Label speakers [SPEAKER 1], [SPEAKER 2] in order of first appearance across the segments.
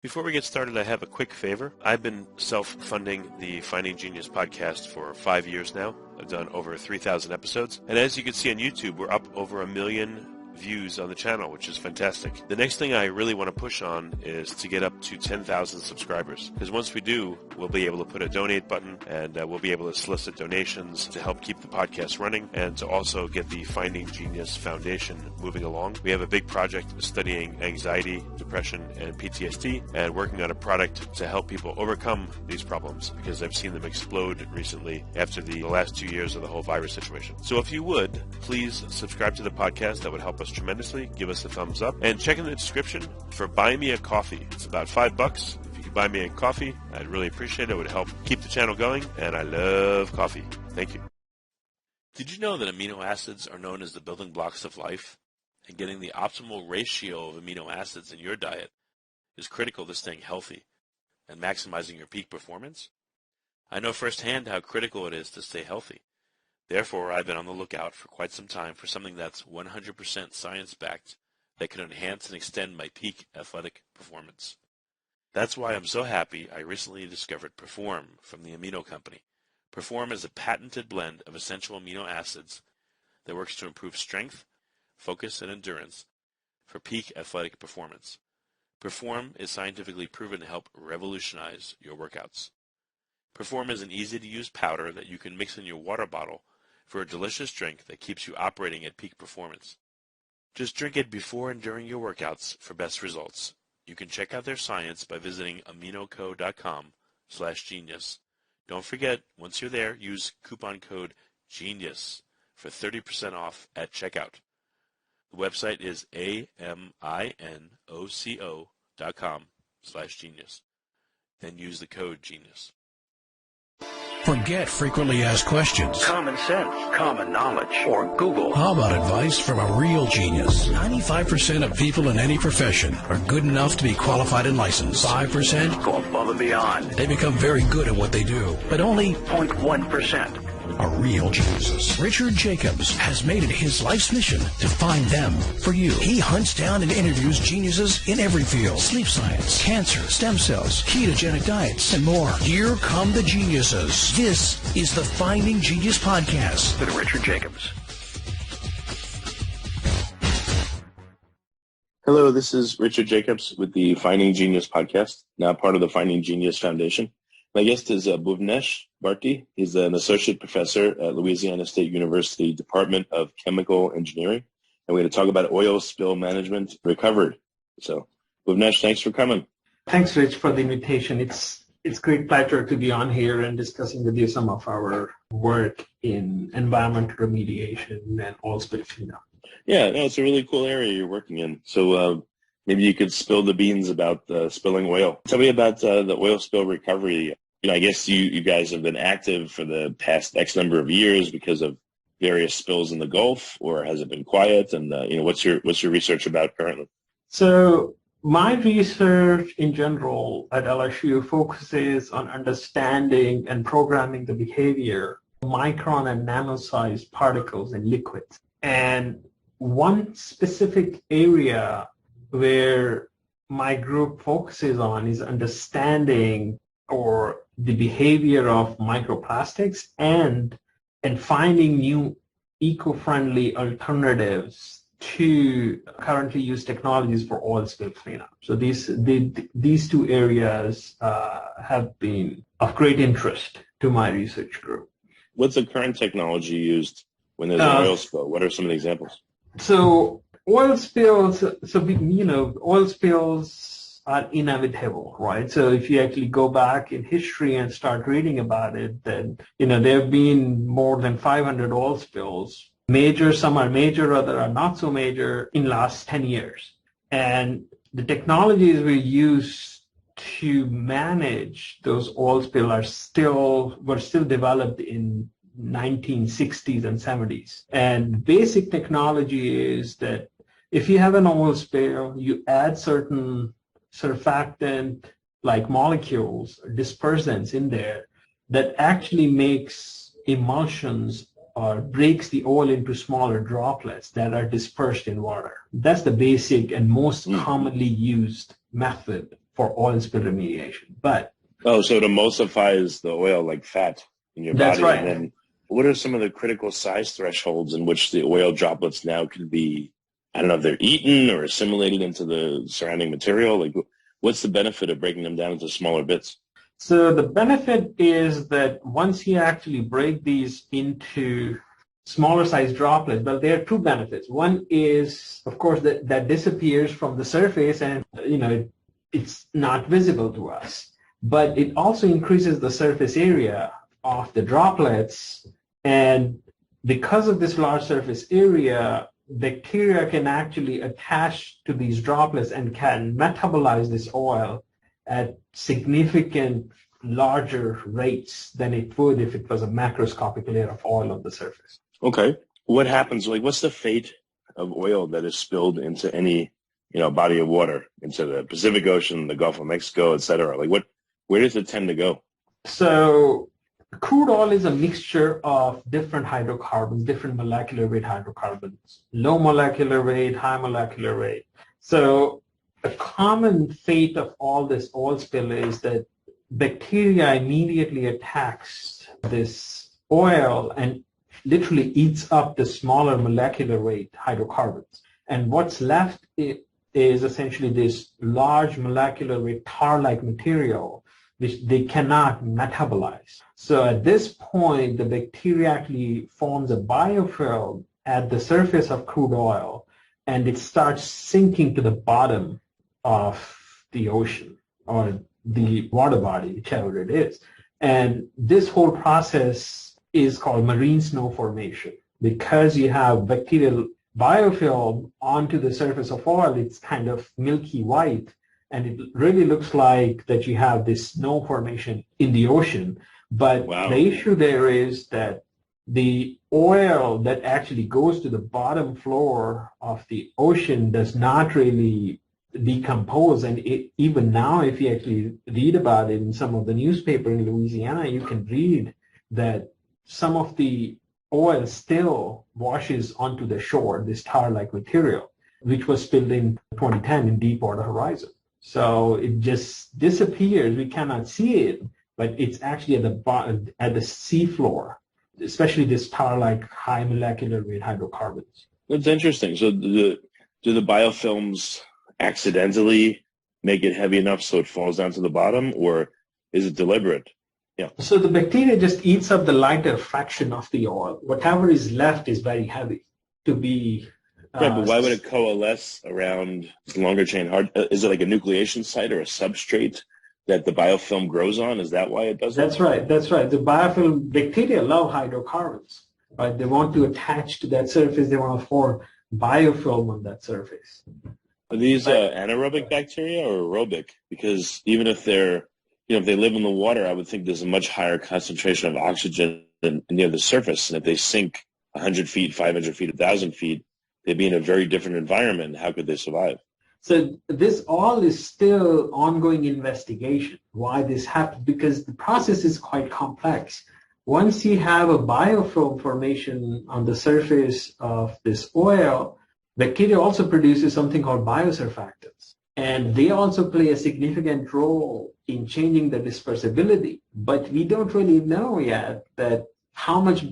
[SPEAKER 1] Before we get started, I have a quick favor. I've been self-funding the Finding Genius podcast for 5 years now. I've done over 3,000 episodes. And as you can see on YouTube, we're up over 1 million views on the channel, which is fantastic. The next thing I really want to push on is to get up to 10,000 subscribers. Because once we do, we'll be able to put a donate button and we'll be able to solicit donations to help keep the podcast running and to also get the Finding Genius Foundation moving along. We have a big project studying anxiety, depression, and PTSD and working on a product to help people overcome these problems because I've seen them explode recently after the last 2 years of the whole virus situation. So if you would, please subscribe to the podcast. That would help us tremendously. Give us a thumbs up and check in the description for Buy Me a Coffee. It's about $5. If you could buy me a coffee, I'd really appreciate it. It would help keep the channel going, and I love coffee. Thank you. Did you know that amino acids are known as the building blocks of life? And getting the optimal ratio of amino acids in your diet is critical to staying healthy and maximizing your peak performance? I know firsthand how critical it is to stay healthy. Therefore, I've been on the lookout for quite some time for something that's 100% science-backed that can enhance and extend my peak athletic performance. That's why I'm so happy I recently discovered Perform from the Amino Company. Perform is a patented blend of essential amino acids that works to improve strength, focus, and endurance for peak athletic performance. Perform is scientifically proven to help revolutionize your workouts. Perform is an easy-to-use powder that you can mix in your water bottle for a delicious drink that keeps you operating at peak performance. Just drink it before and during your workouts for best results. You can check out their science by visiting aminoco.com/genius. Don't forget, once you're there, use coupon code GENIUS for 30% off at checkout. The website is aminoco.com/genius. Then use the code GENIUS.
[SPEAKER 2] Forget frequently asked questions.
[SPEAKER 3] Common sense, common knowledge, or Google.
[SPEAKER 2] How about advice from a real genius? 95% of people in any profession are good enough to be qualified and licensed. 5%
[SPEAKER 3] go above and beyond.
[SPEAKER 2] They become very good at what they do, but only
[SPEAKER 3] 0.1%
[SPEAKER 2] are real geniuses. Richard Jacobs has made it his life's mission to find them for you. He hunts down and interviews geniuses in every field: sleep science, cancer, stem cells, ketogenic diets, and more. Here come the geniuses. This is the Finding Genius Podcast
[SPEAKER 3] with Richard Jacobs.
[SPEAKER 4] Hello, this is Richard Jacobs with the Finding Genius Podcast, now part of the Finding Genius Foundation. My guest is Bhuvnesh Bharti. He's an associate professor at Louisiana State University Department of Chemical Engineering. And we're going to talk about oil spill management recovery. So, Bhuvnesh, thanks for coming.
[SPEAKER 5] Thanks, Rich, for the invitation. It's great pleasure to be on here and discussing with you some of our work in environmental remediation and oil spill cleanup.
[SPEAKER 4] Yeah, no, it's a really cool area you're working in. So maybe you could spill the beans about spilling oil. Tell me about the oil spill recovery. I guess you guys have been active for the past X number of years because of various spills in the Gulf, or has it been quiet? And what's your research about currently?
[SPEAKER 5] So my research in general at LSU focuses on understanding and programming the behavior of micron and nano-sized particles in liquids. And one specific area where my group focuses on is understanding or the behavior of microplastics and finding new eco-friendly alternatives to currently used technologies for oil spill cleanup. So these two areas have been of great interest to my research group.
[SPEAKER 4] What's the current technology used when there's an oil spill? What are some of the examples?
[SPEAKER 5] So oil spills, oil spills are inevitable, right? So if you actually go back in history and start reading about it, then, there have been more than 500 oil spills. Major, some are major, other are not so major in last 10 years. And the technologies we use to manage those oil spills were still developed in 1960s and 70s. And basic technology is that if you have an oil spill, you add certain surfactant like molecules, dispersants in there that actually makes emulsions or breaks the oil into smaller droplets that are dispersed in water. That's the basic and most commonly used method for oil spill remediation. But
[SPEAKER 4] so it emulsifies the oil like fat in your
[SPEAKER 5] that's
[SPEAKER 4] body.
[SPEAKER 5] right.
[SPEAKER 4] And then what are some of the critical size thresholds in which the oil droplets now can be, I don't know if they're eaten or assimilated into the surrounding material? Like, what's the benefit of breaking them down into smaller bits?
[SPEAKER 5] So the benefit is that once you actually break these into smaller size droplets, well, there are two benefits. One is, of course, that disappears from the surface and, it's not visible to us. But it also increases the surface area of the droplets. And because of this large surface area, bacteria can actually attach to these droplets and can metabolize this oil at significant larger rates than it would if it was a macroscopic layer of oil on the surface.
[SPEAKER 4] Okay. What happens? Like, what's the fate of oil that is spilled into any, body of water, into the Pacific Ocean, the Gulf of Mexico, et cetera? Like, where does it tend to go?
[SPEAKER 5] So crude oil is a mixture of different hydrocarbons, different molecular weight hydrocarbons, low molecular weight, high molecular weight. So a common fate of all this oil spill is that bacteria immediately attacks this oil and literally eats up the smaller molecular weight hydrocarbons. And what's left is essentially this large molecular weight tar-like material, which they cannot metabolize. So at this point, the bacteria actually forms a biofilm at the surface of crude oil, and it starts sinking to the bottom of the ocean or the water body, whichever it is. And this whole process is called marine snow formation. Because you have bacterial biofilm onto the surface of oil, it's kind of milky white, and it really looks like that you have this snow formation in the ocean. But the issue there is that the oil that actually goes to the bottom floor of the ocean does not really decompose. And even now, if you actually read about it in some of the newspaper in Louisiana, you can read that some of the oil still washes onto the shore, this tar-like material, which was spilled in 2010 in Deepwater Horizon. So it just disappears. We cannot see it, but it's actually at the bottom, at the seafloor, especially this tar-like high molecular weight hydrocarbons.
[SPEAKER 4] That's interesting. So do the biofilms accidentally make it heavy enough so it falls down to the bottom, or is it deliberate? Yeah.
[SPEAKER 5] So the bacteria just eats up the lighter fraction of the oil. Whatever is left is very heavy to be.
[SPEAKER 4] Right, but why would it coalesce around longer chain hard? Is it like a nucleation site or a substrate that the biofilm grows on? Is that why it does that?
[SPEAKER 5] That's right. That's right. The biofilm bacteria love hydrocarbons, right? They want to attach to that surface. They want to form biofilm on that surface.
[SPEAKER 4] Are these anaerobic bacteria or aerobic? Because even if they're, if they live in the water, I would think there's a much higher concentration of oxygen near the surface. And if they sink 100 feet, 500 feet, 1,000 feet, they'd be in a very different environment. How could they survive?
[SPEAKER 5] So this all is still ongoing investigation, why this happened, because the process is quite complex. Once you have a biofilm formation on the surface of this oil, bacteria also produces something called biosurfactants. And they also play a significant role in changing the dispersibility. But we don't really know yet that how much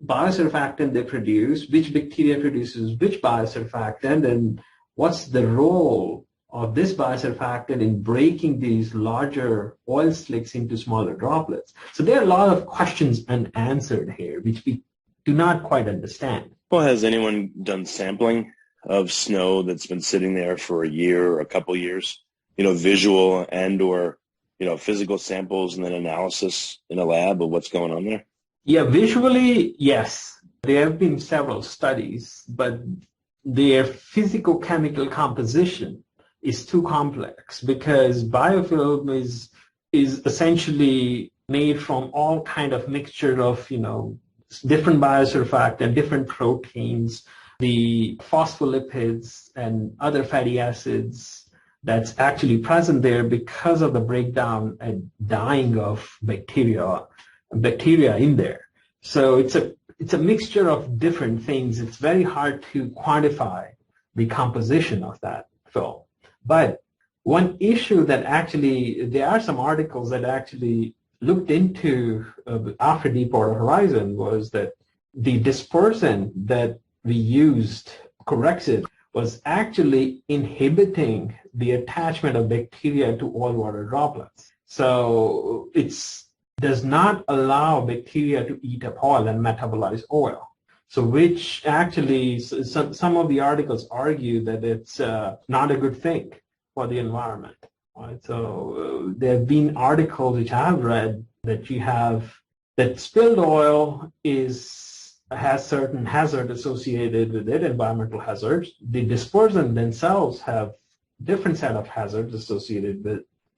[SPEAKER 5] biosurfactant they produce, which bacteria produces which biosurfactant, and what's the role of this biosurfactant in breaking these larger oil slicks into smaller droplets. So there are a lot of questions unanswered here, which we do not quite understand.
[SPEAKER 4] Well, has anyone done sampling of snow that's been sitting there for a year or a couple of years? Visual and or, physical samples and then analysis in a lab of what's going on there?
[SPEAKER 5] Yeah, visually, yes. There have been several studies, but their physical-chemical composition is too complex because biofilm is essentially made from all kind of mixture of, different biosurfactant, different proteins, the phospholipids and other fatty acids that's actually present there because of the breakdown and dying of bacteria in there. So it's a mixture of different things. It's very hard to quantify the composition of that film. But One issue that actually, there are some articles that actually looked into after Deepwater Horizon was that the dispersant that we used, corrective, was actually inhibiting the attachment of bacteria to oil water droplets. So it does not allow bacteria to eat up oil and metabolize oil. So which actually, some of the articles argue that it's not a good thing for the environment. Right? So there have been articles which I have read that you have that spilled oil has certain hazard associated with it, environmental hazards. The dispersant themselves have different set of hazards associated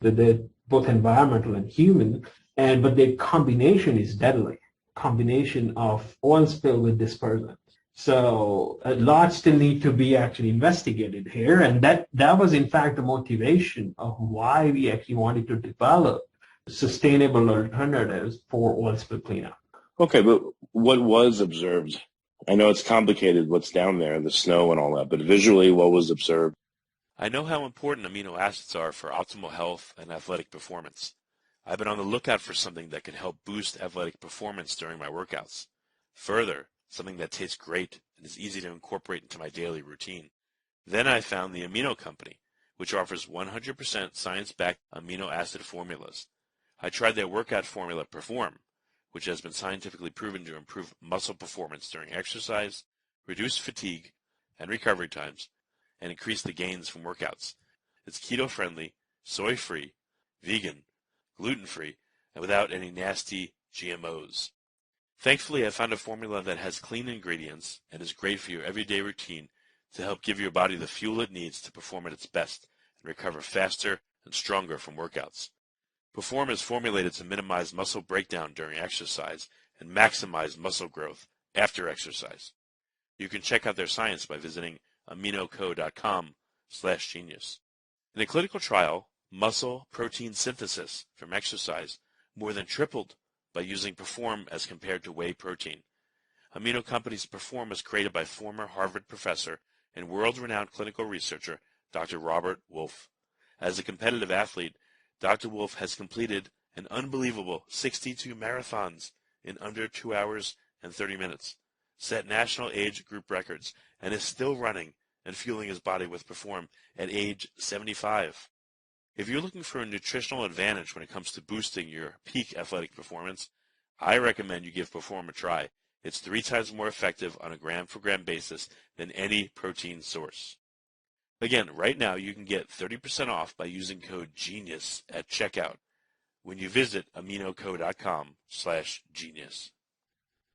[SPEAKER 5] with it, both environmental and human, but the combination is deadly. Combination of oil spill with dispersant. So a lot still need to be actually investigated here, and that was in fact the motivation of why we actually wanted to develop sustainable alternatives for oil spill cleanup.
[SPEAKER 4] Okay, but what was observed? I know it's complicated what's down there, the snow and all that, but visually what was observed?
[SPEAKER 1] I know how important amino acids are for optimal health and athletic performance. I've been on the lookout for something that can help boost athletic performance during my workouts. Further, something that tastes great and is easy to incorporate into my daily routine. Then I found the Amino Company, which offers 100% science-backed amino acid formulas. I tried their workout formula Perform, which has been scientifically proven to improve muscle performance during exercise, reduce fatigue and recovery times, and increase the gains from workouts. It's keto-friendly, soy-free, vegan, gluten-free, and without any nasty GMOs. Thankfully, I found a formula that has clean ingredients and is great for your everyday routine to help give your body the fuel it needs to perform at its best and recover faster and stronger from workouts. Perform is formulated to minimize muscle breakdown during exercise and maximize muscle growth after exercise. You can check out their science by visiting aminoco.com/genius. In a clinical trial, muscle protein synthesis from exercise more than tripled by using Perform as compared to whey protein. Amino Company's Perform was created by former Harvard professor and world-renowned clinical researcher Dr. Robert Wolfe. As a competitive athlete, Dr. Wolfe has completed an unbelievable 62 marathons in under 2 hours and 30 minutes, set national age group records, and is still running and fueling his body with Perform at age 75. If you're looking for a nutritional advantage when it comes to boosting your peak athletic performance, I recommend you give Perform a try. It's 3 times more effective on a gram-for-gram basis than any protein source. Again, right now you can get 30% off by using code GENIUS at checkout when you visit aminoco.com/genius.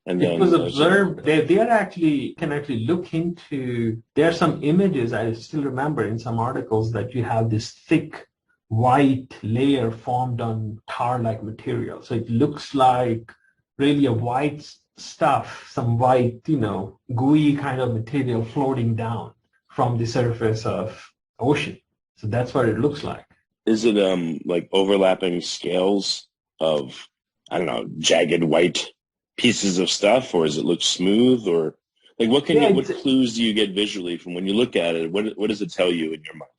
[SPEAKER 4] And
[SPEAKER 5] It was observed, they can actually look into, there are some images I still remember in some articles that you have this thick white layer formed on tar-like material. So it looks like really a white stuff, some white, gooey kind of material floating down from the surface of ocean. So that's what it looks like.
[SPEAKER 4] Is it like overlapping scales of, I don't know, jagged white pieces of stuff, or does it look smooth, or like what clues do you get visually from when you look at it? What does it tell you in your mind?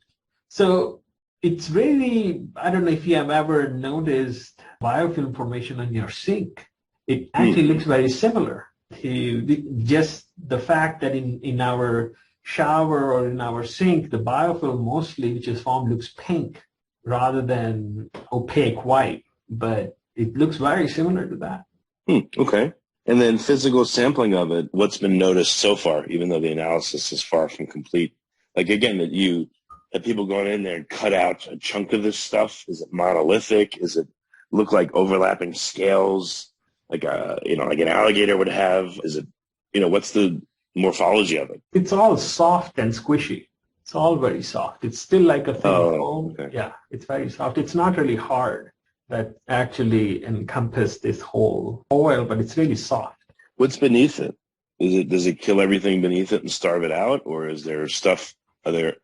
[SPEAKER 5] So it's really, I don't know if you have ever noticed biofilm formation on your sink. It actually looks very similar. Just the fact that in our shower or in our sink, the biofilm mostly, which is formed, looks pink rather than opaque white, but it looks very similar to that.
[SPEAKER 4] Okay. And then physical sampling of it, what's been noticed so far, even though the analysis is far from complete? Like, again, that you have people going in there and cut out a chunk of this stuff. Is it monolithic? Is it look like overlapping scales, like like an alligator would have? Is it, what's the morphology of it?
[SPEAKER 5] It's all soft and squishy. It's all very soft. It's still like a thin foam.
[SPEAKER 4] Okay.
[SPEAKER 5] Yeah, it's very soft. It's not really hard that actually encompass this whole oil, but it's really soft.
[SPEAKER 4] What's beneath it? Does it kill everything beneath it and starve it out, or is there stuff, other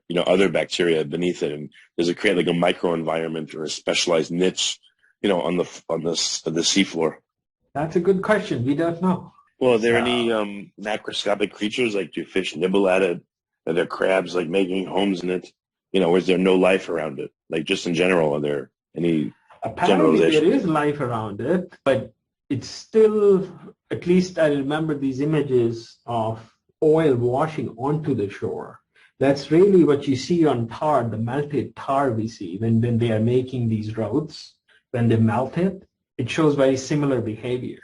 [SPEAKER 4] bacteria beneath it, and does it create like a microenvironment or a specialized niche, on the seafloor?
[SPEAKER 5] That's a good question. We don't know.
[SPEAKER 4] Well, are there any macroscopic creatures, like do fish nibble at it? Are there crabs like making homes in it? or is there no life around it? Like just in general, are there any
[SPEAKER 5] Apparently there
[SPEAKER 4] generalizations?
[SPEAKER 5] is life around it, but it's still, at least I remember these images of oil washing onto the shore. That's really what you see on tar, the melted tar we see when they are making these roads. When they melt it, it shows very similar behavior.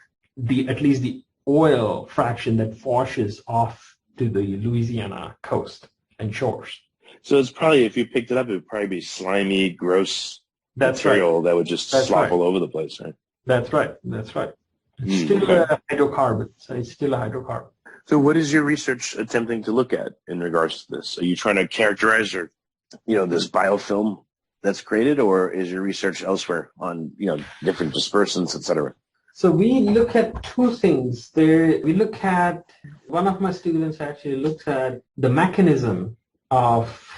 [SPEAKER 5] At least the oil fraction that washes off to the Louisiana coast and shores.
[SPEAKER 4] So it's probably, if you picked it up, it would probably be slimy, gross
[SPEAKER 5] That's
[SPEAKER 4] material
[SPEAKER 5] right.
[SPEAKER 4] that would just
[SPEAKER 5] That's
[SPEAKER 4] slop
[SPEAKER 5] right.
[SPEAKER 4] all over the place, right?
[SPEAKER 5] That's right. That's right. It's still
[SPEAKER 4] Okay.
[SPEAKER 5] a hydrocarbon. So it's still a hydrocarbon.
[SPEAKER 4] So what is your research attempting to look at in regards to this? Are you trying to characterize this biofilm that's created, or is your research elsewhere on, different dispersants, et cetera?
[SPEAKER 5] So we look at two things. One of my students actually looks at the mechanism of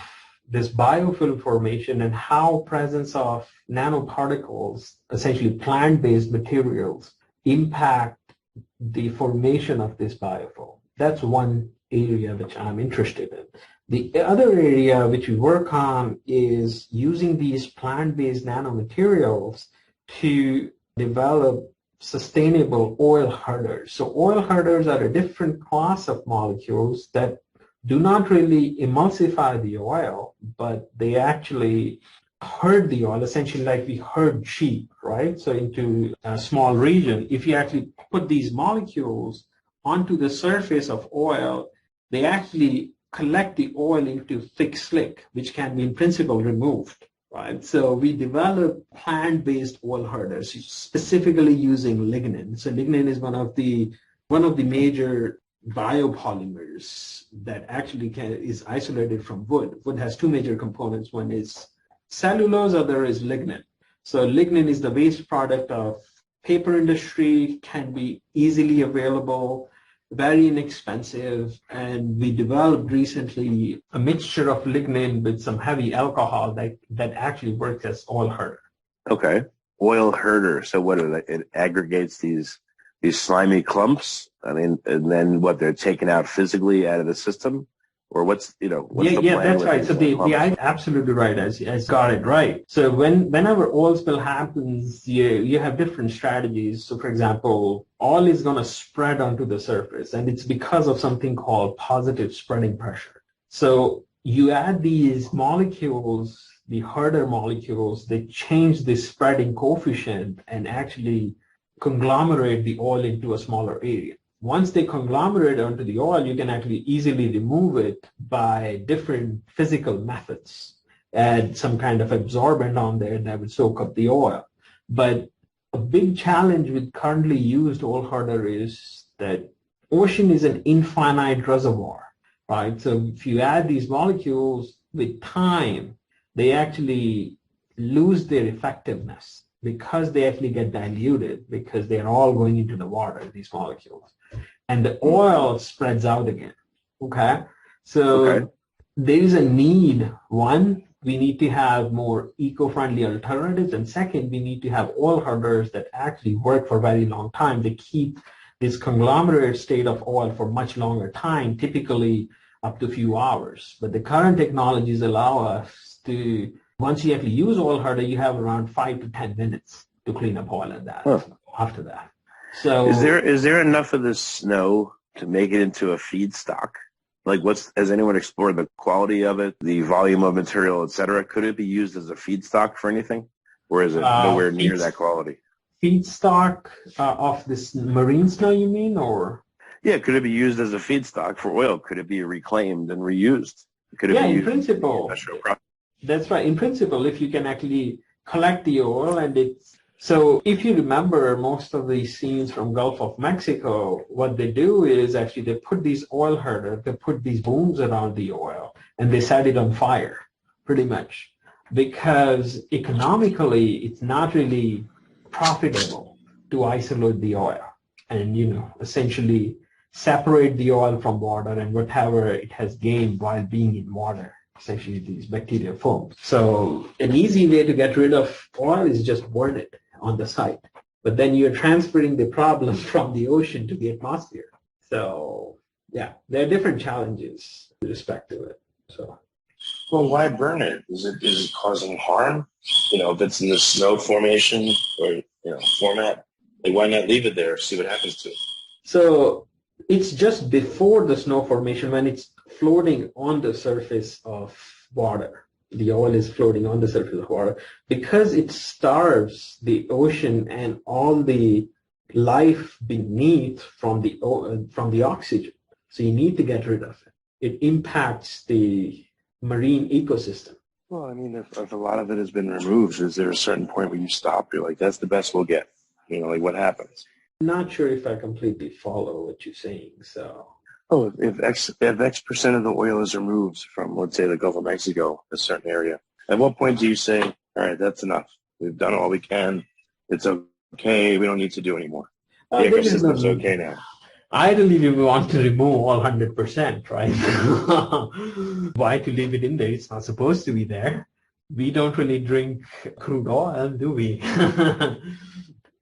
[SPEAKER 5] this biofilm formation and how presence of nanoparticles, essentially plant-based materials, impact the formation of this biofilm. That's one area which I'm interested in. The other area which we work on is using these plant-based nanomaterials to develop sustainable oil herders. So oil herders are a different class of molecules that do not really emulsify the oil, but they actually herd the oil, essentially like we herd sheep, right? So into a small region, if you actually put these molecules onto the surface of oil, they actually collect the oil into thick slick, which can be in principle removed, right? So we develop plant-based oil herders, specifically using lignin. So lignin is one of the major biopolymers that actually is isolated from wood. Wood has two major components. One is cellulose, other is lignin. So lignin is the waste product of paper industry, can be easily available, very inexpensive, and we developed recently a mixture of lignin with some heavy alcohol that actually works as oil herder.
[SPEAKER 4] Okay. Oil herder. So what is it? It aggregates these slimy clumps. I mean, and then what, they're taken out physically out of the system? Or what's the plan?
[SPEAKER 5] Yeah, that's right. So
[SPEAKER 4] these clumps?
[SPEAKER 5] absolutely right, as got it right. So whenever oil spill happens, you have different strategies. So for example, oil is going to spread onto the surface, and it's because of something called positive spreading pressure. So you add these molecules, the herder molecules, they change the spreading coefficient and actually conglomerate the oil into a smaller area. Once they conglomerate onto the oil, you can actually easily remove it by different physical methods. Add some kind of absorbent on there that would soak up the oil. But a big challenge with currently used oil herder is that ocean is an infinite reservoir, right? So if you add these molecules with time, they actually lose their effectiveness because they actually get diluted because they're all going into the water, these molecules. And the oil spreads out again, okay? So there is a need. One, we need to have more eco-friendly alternatives. And second, we need to have oil herders that actually work for a very long time. They keep this conglomerate state of oil for much longer time, typically up to a few hours. But the current technologies allow us to, once you actually use oil herder, you have around 5 to 10 minutes to clean up oil at that. After that. So
[SPEAKER 4] is there enough of this snow to make it into a feedstock? Like, has anyone explored the quality of it, the volume of material, et cetera? Could it be used as a feedstock for anything, or is it nowhere near that quality?
[SPEAKER 5] Feedstock of this marine snow, you mean, or?
[SPEAKER 4] Yeah, could it be used as a feedstock for oil? Could it be reclaimed and reused? Could it be
[SPEAKER 5] in
[SPEAKER 4] used
[SPEAKER 5] principle. That's right. In principle, if you can actually collect the oil and it's. So if you remember most of these scenes from Gulf of Mexico, what they do is actually they put these oil herders, they put these booms around the oil, and they set it on fire, pretty much, because economically it's not really profitable to isolate the oil and, essentially separate the oil from water and whatever it has gained while being in water. Essentially these bacteria forms. So an easy way to get rid of oil is just burn it on the site. But then you're transferring the problem from the ocean to the atmosphere. So yeah, there are different challenges with respect to it.
[SPEAKER 4] Well, why burn it? Is it causing harm? If it's in the snow formation or format, like why not leave it there? See what happens to it.
[SPEAKER 5] So it's just before the snow formation when it's floating on the surface of water. The oil is floating on the surface of water because it starves the ocean and all the life beneath from the oxygen. So you need to get rid of it. It impacts the marine ecosystem.
[SPEAKER 4] Well, I mean, if a lot of it has been removed, is there a certain point where you stop? You're like, that's the best we'll get. Like what happens?
[SPEAKER 5] I'm not sure if I completely follow what you're saying. So,
[SPEAKER 4] if X percent of the oil is removed from, let's say, the Gulf of Mexico, a certain area, at what point do you say, all right, that's enough. We've done all we can. It's okay. We don't need to do anymore. The ecosystem's okay now.
[SPEAKER 5] Ideally, we want to remove all 100%, right? Why to leave it in there? It's not supposed to be there. We don't really drink crude oil, do we?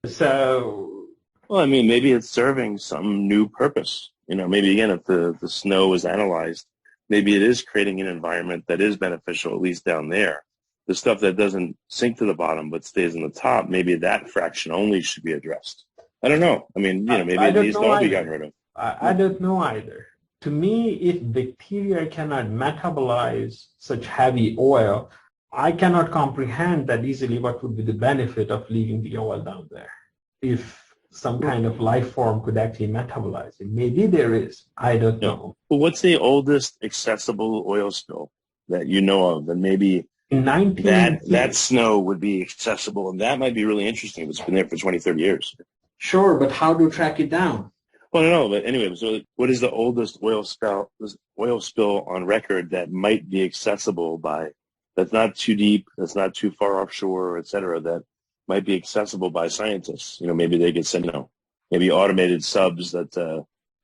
[SPEAKER 5] So,
[SPEAKER 4] well, I mean, maybe it's serving some new purpose. Maybe again, if the snow is analyzed, maybe it is creating an environment that is beneficial, at least down there. The stuff that doesn't sink to the bottom but stays on the top, maybe that fraction only should be addressed. I don't know. I mean, maybe it needs to all be gotten rid of.
[SPEAKER 5] I don't know either. To me, if bacteria cannot metabolize such heavy oil, I cannot comprehend that easily what would be the benefit of leaving the oil down there. If some kind of life form could actually metabolize it. Maybe there is. I don't know.
[SPEAKER 4] Well, what's the oldest accessible oil spill that you know of? And maybe that snow would be accessible, and that might be really interesting if it's been there for 20, 30 years.
[SPEAKER 5] Sure, but how to track it down?
[SPEAKER 4] Well, no, but anyway, so what is the oldest oil spill on record that might be accessible that's not too deep, that's not too far offshore, et cetera, that might be accessible by scientists? Maybe they could send, maybe automated subs that,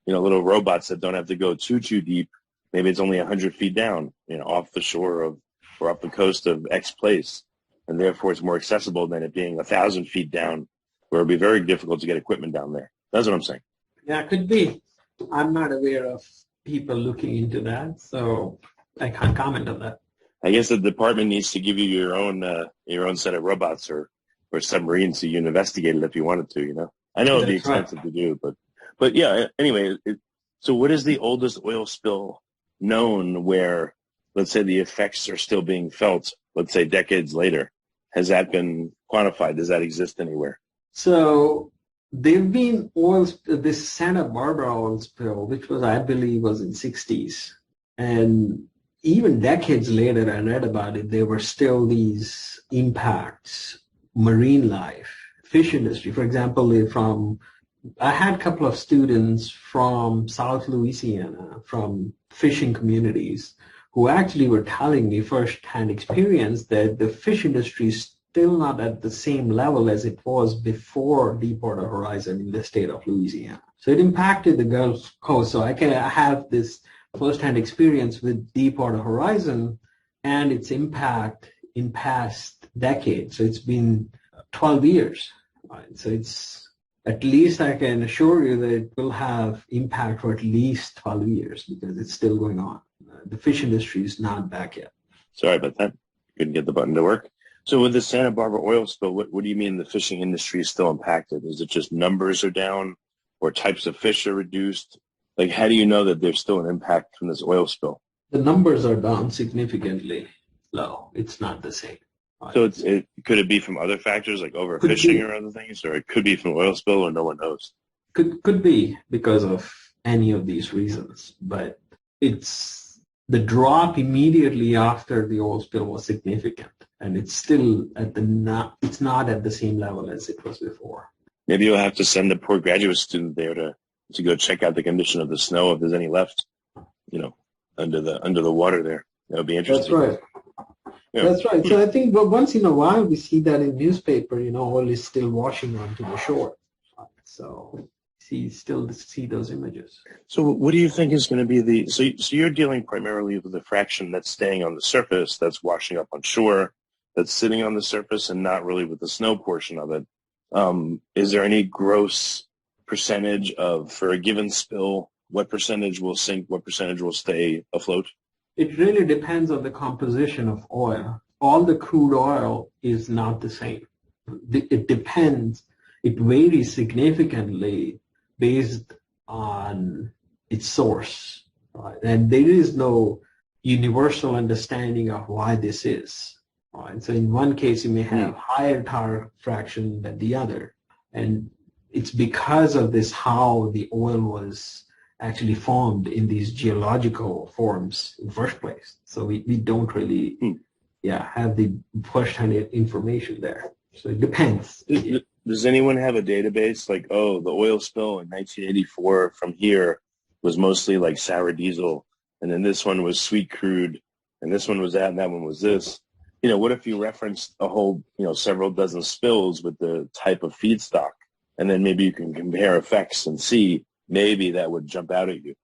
[SPEAKER 4] little robots that don't have to go too deep. Maybe it's only 100 feet down, off the shore or off the coast of X place. And therefore it's more accessible than it being 1,000 feet down, where it'd be very difficult to get equipment down there. That's what I'm saying.
[SPEAKER 5] Yeah, it could be. I'm not aware of people looking into that, so I can't comment on that.
[SPEAKER 4] I guess the department needs to give you your own set of robots or submarines so you can investigate it if you wanted to. I know it'd be expensive to do, but yeah. Anyway, so what is the oldest oil spill known where, let's say, the effects are still being felt? Let's say decades later, has that been quantified? Does that exist anywhere?
[SPEAKER 5] So there've been this Santa Barbara oil spill, which I believe was in 60s. And even decades later, I read about it, there were still these impacts, marine life, fish industry. For example, I had a couple of students from South Louisiana, from fishing communities, who actually were telling me firsthand experience that the fish industry is still not at the same level as it was before Deepwater Horizon in the state of Louisiana. So it impacted the Gulf Coast. So I have this firsthand experience with Deepwater Horizon and its impact in past decades. So it's been 12 years. Right? So it's, at least I can assure you that it will have impact for at least 12 years because it's still going on. The fish industry is not back yet.
[SPEAKER 4] Sorry about that. Couldn't get the button to work. So with the Santa Barbara oil spill, what do you mean the fishing industry is still impacted? Is it just numbers are down or types of fish are reduced? Like, how do you know that there's still an impact from this oil spill?
[SPEAKER 5] The numbers are down significantly low. It's not the same. Right?
[SPEAKER 4] So could it be from other factors like overfishing or other things, or it could be from oil spill or no one knows?
[SPEAKER 5] Could be because of any of these reasons, but it's the drop immediately after the oil spill was significant, and it's still it's not at the same level as it was before.
[SPEAKER 4] Maybe you'll have to send a poor graduate student there to go check out the condition of the snow if there's any left, under the water there. That would be interesting.
[SPEAKER 5] That's right. Yeah. That's right. So I think once in a while we see that in newspaper, oil is still washing onto the shore. So still see those images.
[SPEAKER 4] So what do you think is going to be so you're dealing primarily with the fraction that's staying on the surface, that's washing up on shore, that's sitting on the surface, and not really with the snow portion of it. Is there any gross percentage for a given spill, what percentage will sink, what percentage will stay afloat?
[SPEAKER 5] It really depends on the composition of oil. All the crude oil is not the same. It depends. It varies significantly based on its source. Right? And there is no universal understanding of why this is. Right? So in one case, you may have higher tar fraction than the other. And it's because of this how the oil was actually formed in these geological forms in the first place. So we don't really have the first-hand information there. So it depends.
[SPEAKER 4] Does anyone have a database like, oh, the oil spill in 1984 from here was mostly like sour diesel, and then this one was sweet crude, and this one was that, and that one was this? You know, what if you referenced a whole, several dozen spills with the type of feedstock, and then maybe you can compare effects and see maybe that would jump out at you.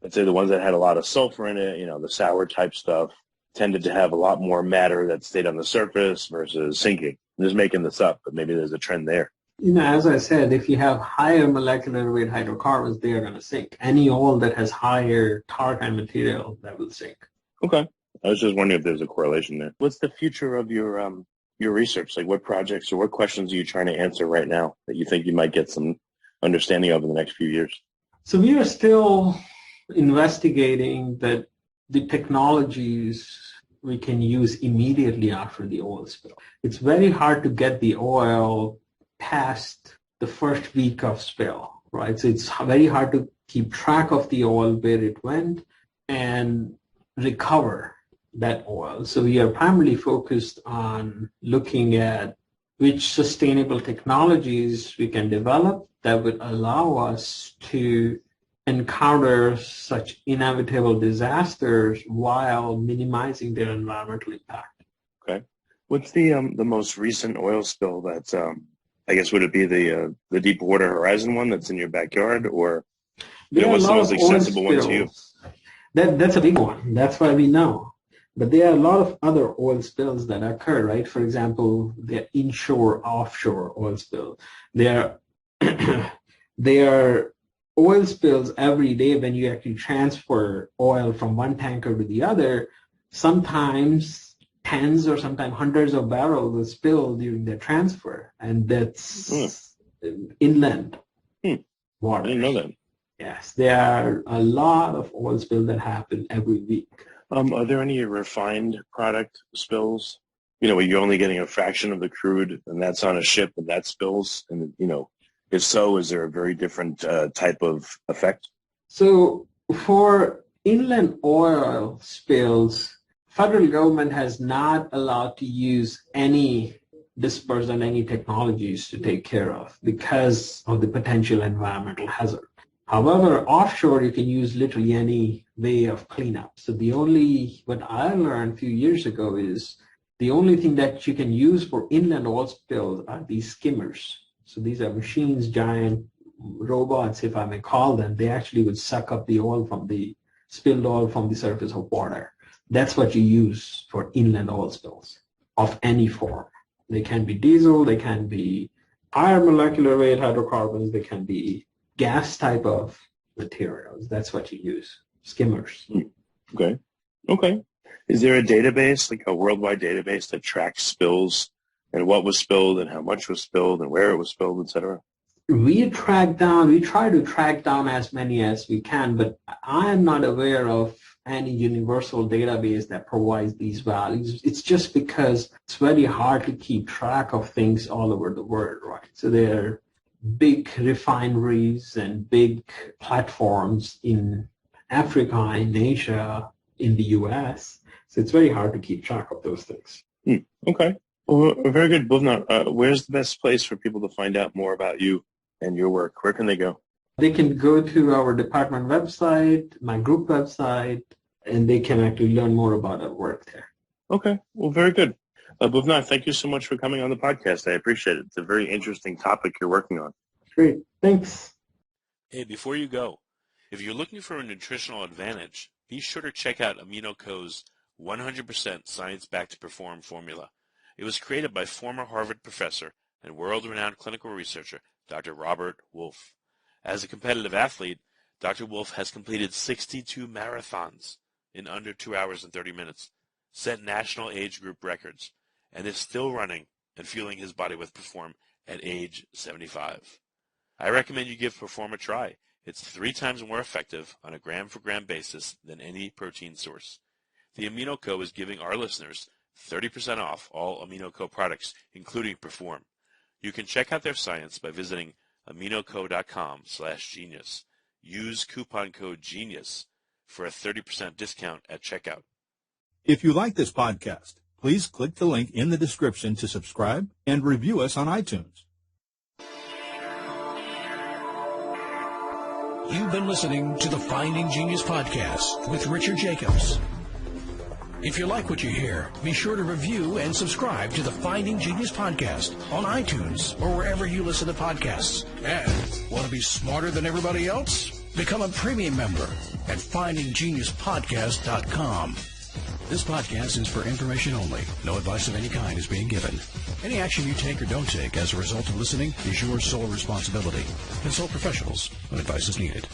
[SPEAKER 4] Let's say the ones that had a lot of sulfur in it, the sour type stuff tended to have a lot more matter that stayed on the surface versus sinking. I'm just making this up, but maybe there's a trend there.
[SPEAKER 5] As I said, if you have higher molecular weight hydrocarbons, they are going to sink. Any oil that has higher tar kind material, that will sink.
[SPEAKER 4] Okay. I was just wondering if there's a correlation there. What's the future of your research? Like, what projects or what questions are you trying to answer right now that you think you might get some understanding of in the next few years?
[SPEAKER 5] So we are still investigating the technologies we can use immediately after the oil spill. It's very hard to get the oil past the first week of spill, right? So it's very hard to keep track of the oil, where it went, and recover that oil. So we are primarily focused on looking at which sustainable technologies we can develop that would allow us to encounter such inevitable disasters while minimizing their environmental impact.
[SPEAKER 4] Okay. What's the most recent oil spill that's, I guess, would it be the Deepwater Horizon one that's in your backyard, or what's the most accessible one to you?
[SPEAKER 5] That's a big one. That's why we know. But there are a lot of other oil spills that occur, right? For example, the inshore, offshore oil spill. There are oil spills every day when you actually transfer oil from one tanker to the other. Sometimes tens or sometimes hundreds of barrels will spill during the transfer, and that's inland water.
[SPEAKER 4] I didn't know that.
[SPEAKER 5] Yes, there are a lot of oil spills that happen every week.
[SPEAKER 4] Are there any refined product spills? Where you're only getting a fraction of the crude, and that's on a ship, and that spills, and if so, is there a very different type of effect?
[SPEAKER 5] So for inland oil spills, federal government has not allowed to use any dispersant, any technologies to take care of because of the potential environmental hazard. However, offshore, you can use literally any way of cleanup. So what I learned a few years ago is the only thing that you can use for inland oil spills are these skimmers. So these are machines, giant robots, if I may call them. They actually would suck up the oil from the spilled oil from the surface of water. That's what you use for inland oil spills of any form. They can be diesel, they can be higher molecular weight hydrocarbons, they can be gas type of materials. That's what you use, skimmers.
[SPEAKER 4] Okay. Is there a database, like a worldwide database that tracks spills and what was spilled and how much was spilled and where it was spilled, et cetera?
[SPEAKER 5] We try to track down as many as we can, but I am not aware of any universal database that provides these values. It's just because it's very hard to keep track of things all over the world, right? So there are big refineries and big platforms in Africa, in Asia, in the US. So it's very hard to keep track of those things.
[SPEAKER 4] Okay. Well, very good. Bhuvnesh, where's the best place for people to find out more about you and your work? Where can they go?
[SPEAKER 5] They can go to our department website, my group website, and they can actually learn more about our work there.
[SPEAKER 4] Okay. Well, very good. Bhuvnesh, thank you so much for coming on the podcast. I appreciate it. It's a very interesting topic you're working on.
[SPEAKER 5] Great. Thanks.
[SPEAKER 1] Hey, before you go, if you're looking for a nutritional advantage, be sure to check out AminoCo's 100% science-backed to perform formula. It was created by former Harvard professor and world-renowned clinical researcher Dr. Robert Wolfe. As a competitive athlete, Dr. Wolf has completed 62 marathons in under 2 hours and 30 minutes, set national age group records, and is still running and fueling his body with Perform at age 75. I recommend you give Perform a try. It's 3 times more effective on a gram-for-gram basis than any protein source. The Amino Co. is giving our listeners 30% off all Amino Co. products, including Perform. You can check out their science by visiting aminoco.com/genius. Use coupon code GENIUS for a 30% discount at checkout.
[SPEAKER 6] If you like this podcast, please click the link in the description to subscribe and review us on iTunes.
[SPEAKER 2] You've been listening to the Finding Genius podcast with Richard Jacobs. If you like what you hear, be sure to review and subscribe to the Finding Genius podcast on iTunes or wherever you listen to podcasts. And want to be smarter than everybody else? Become a premium member at findinggeniuspodcast.com. This podcast is for information only. No advice of any kind is being given. Any action you take or don't take as a result of listening is your sole responsibility. Consult professionals when advice is needed.